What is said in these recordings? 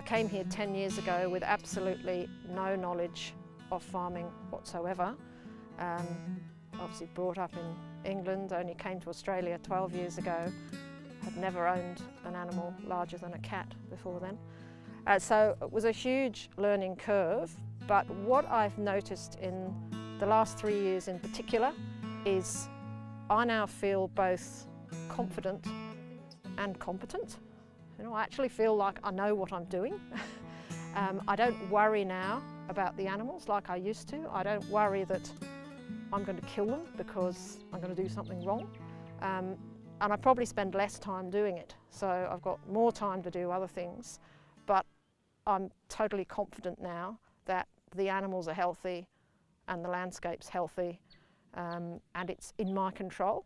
came here 10 years ago with absolutely no knowledge of farming whatsoever. Obviously brought up in England, only came to Australia 12 years ago, had never owned an animal larger than a cat before then. So it was a huge learning curve, but what I've noticed in the last 3 years in particular is I now feel both confident and competent. You know, I actually feel like I know what I'm doing. I don't worry now about the animals like I used to. I don't worry that I'm going to kill them because I'm going to do something wrong. And I probably spend less time doing it. So I've got more time to do other things, but I'm totally confident now that the animals are healthy and the landscape's healthy, and it's in my control.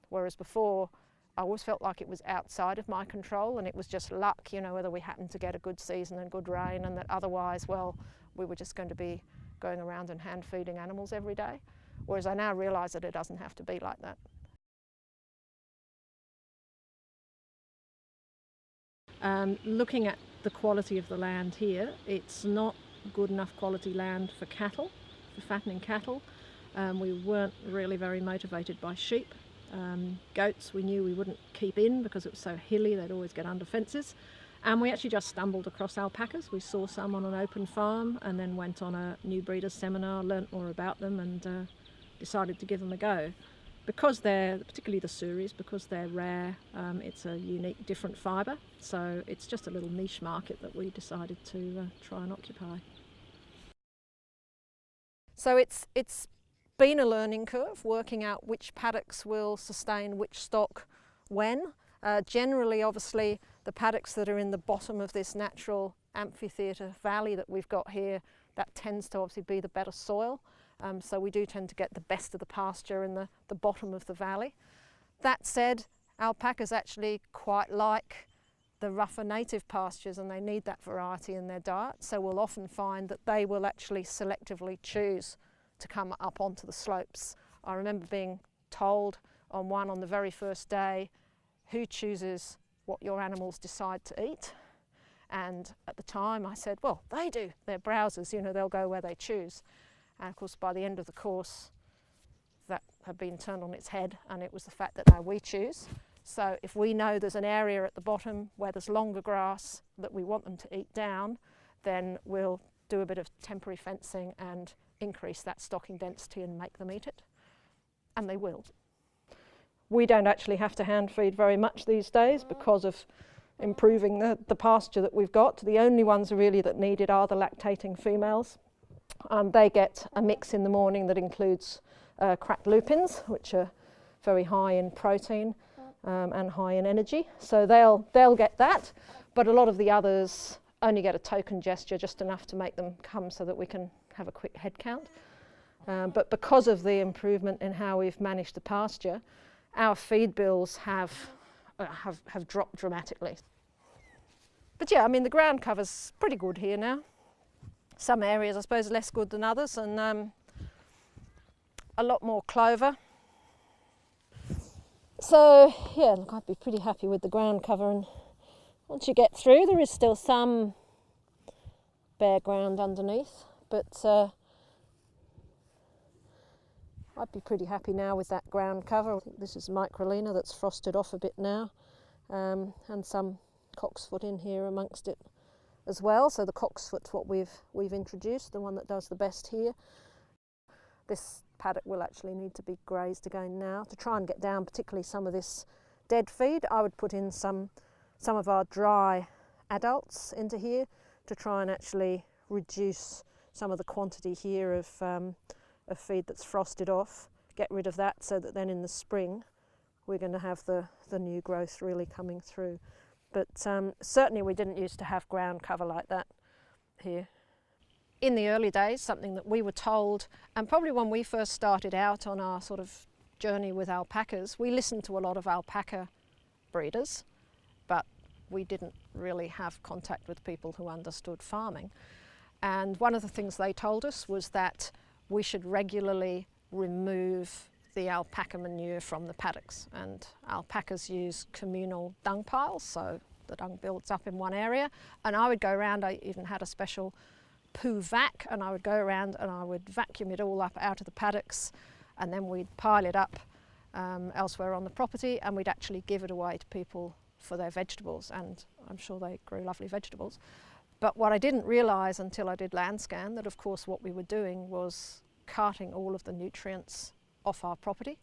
Whereas before, I always felt like it was outside of my control and it was just luck, you know, whether we happened to get a good season and good rain, and that otherwise, well, we were just going to be going around and hand feeding animals every day. Whereas I now realise that it doesn't have to be like that. Looking at the quality of the land here, it's not good enough quality land for cattle, for fattening cattle. We weren't really very motivated by sheep. Goats we knew we wouldn't keep in because it was so hilly, they'd always get under fences. And we actually just stumbled across alpacas. We saw some on an open farm and then went on a new breeders seminar, learnt more about them and decided to give them a go. Because they're, particularly the Suris, because they're rare, it's a unique, different fibre. So it's just a little niche market that we decided to try and occupy. So it's been a learning curve, working out which paddocks will sustain which stock when. Generally, obviously, the paddocks that are in the bottom of this natural amphitheatre valley that we've got here, that tends to obviously be the better soil. So we do tend to get the best of the pasture in the bottom of the valley. That said, alpacas actually quite like the rougher native pastures and they need that variety in their diet. So we'll often find that they will actually selectively choose to come up onto the slopes. I remember being told on the very first day, who chooses what your animals decide to eat? And at the time I said, well, they do, they're browsers, you know, they'll go where they choose. And of course, by the end of the course, that had been turned on its head, and it was the fact that now we choose. So if we know there's an area at the bottom where there's longer grass that we want them to eat down, then we'll do a bit of temporary fencing and increase that stocking density and make them eat it. And they will. We don't actually have to hand feed very much these days because of improving the pasture that we've got. The only ones really that need it are the lactating females. They get a mix in the morning that includes cracked lupins, which are very high in protein and high in energy. So they'll get that, but a lot of the others only get a token gesture, just enough to make them come so that we can have a quick head count. But because of the improvement in how we've managed the pasture, our feed bills have dropped dramatically. But yeah, I mean, the ground cover's pretty good here now. Some areas, I suppose, less good than others, and a lot more clover. So yeah, look, I'd be pretty happy with the ground cover, and once you get through, there is still some bare ground underneath, but I'd be pretty happy now with that ground cover. I think this is Microlina that's frosted off a bit now, and some cocksfoot in here amongst it as well. So the cocksfoot's what we've introduced, the one that does the best here. This paddock will actually need to be grazed again now to try and get down particularly some of this dead feed. I would put in some of our dry adults into here to try and actually reduce some of the quantity here of feed that's frosted off, get rid of that so that then in the spring we're going to have the new growth really coming through. But certainly we didn't used to have ground cover like that here. In the early days, something that we were told, and probably when we first started out on our sort of journey with alpacas, we listened to a lot of alpaca breeders, but we didn't really have contact with people who understood farming. And one of the things they told us was that we should regularly remove the alpaca manure from the paddocks, and alpacas use communal dung piles, so the dung builds up in one area. And I would go around, I even had a special poo vac, and I would go around and I would vacuum it all up out of the paddocks, and then we'd pile it up elsewhere on the property, and we'd actually give it away to people for their vegetables, and I'm sure they grew lovely vegetables. But what I didn't realise until I did land scan, that of course what we were doing was carting all of the nutrients off our property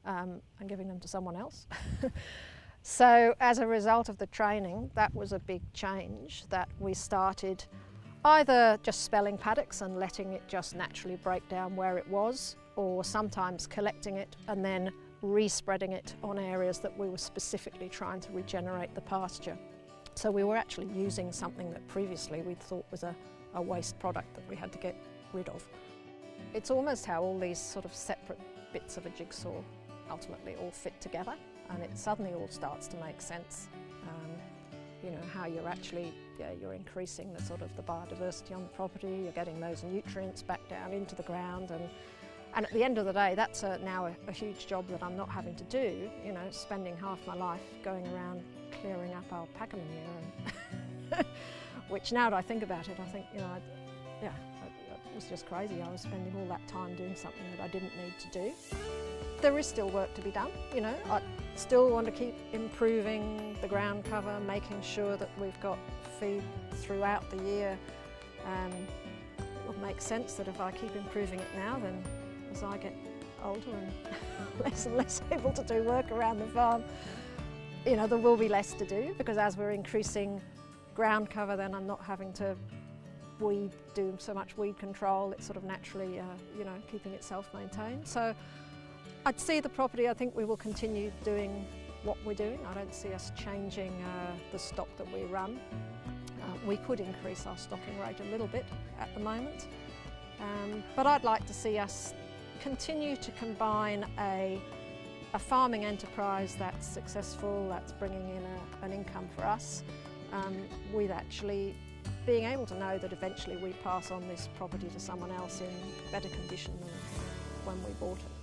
and giving them to someone else. So as a result of the training, that was a big change, that we started either just spelling paddocks and letting it just naturally break down where it was, or sometimes collecting it and then respreading it on areas that we were specifically trying to regenerate the pasture. So we were actually using something that previously we'd thought was a waste product that we had to get rid of. It's almost how all these sort of separate bits of a jigsaw ultimately all fit together, and it suddenly all starts to make sense. You know, how you're actually, you're increasing the sort of the biodiversity on the property, you're getting those nutrients back down into the ground, and at the end of the day, that's now a huge job that I'm not having to do, you know, spending half my life going around clearing up alpaca manure, and which now that I think about it, I think, you know, it was just crazy. I was spending all that time doing something that I didn't need to do. There is still work to be done, you know. I still want to keep improving the ground cover, making sure that we've got feed throughout the year. It would make sense that if I keep improving it now, then as I get older and less able to do work around the farm, you know, there will be less to do, because as we're increasing ground cover, then I'm not having to do so much weed control. It's sort of naturally, you know, keeping itself maintained. So I'd see the property, I think we will continue doing what we're doing. I don't see us changing the stock that we run. We could increase our stocking rate a little bit at the moment, but I'd like to see us continue to combine a farming enterprise that's successful, that's bringing in an income for us, with actually being able to know that eventually we pass on this property to someone else in better condition than when we bought it.